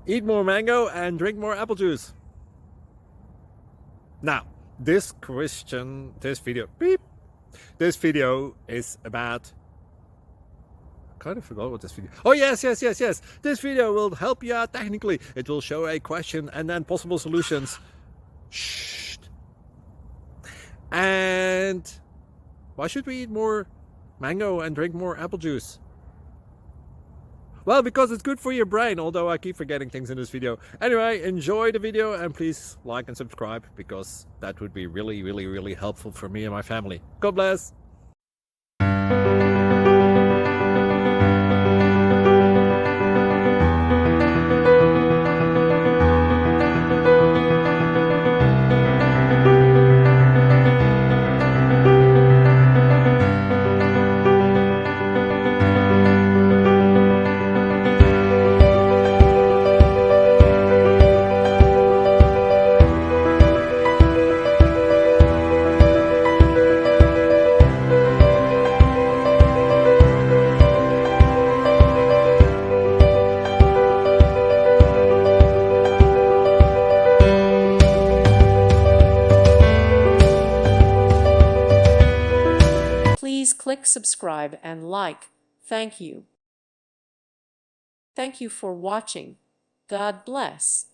Eat more mango and drink more apple juice. Now, this video is about, I kind of forgot what this video. Oh, yes. This video will help you out technically. It will show a question and then possible solutions. Shh. And why should we eat more mango and drink more apple juice? Well, because it's good for your brain, although I keep forgetting things in this video. Anyway, enjoy the video and please like and subscribe, because that would be really helpful for me and my family. God bless! Please click subscribe and like. Thank you. Thank you for watching. God bless.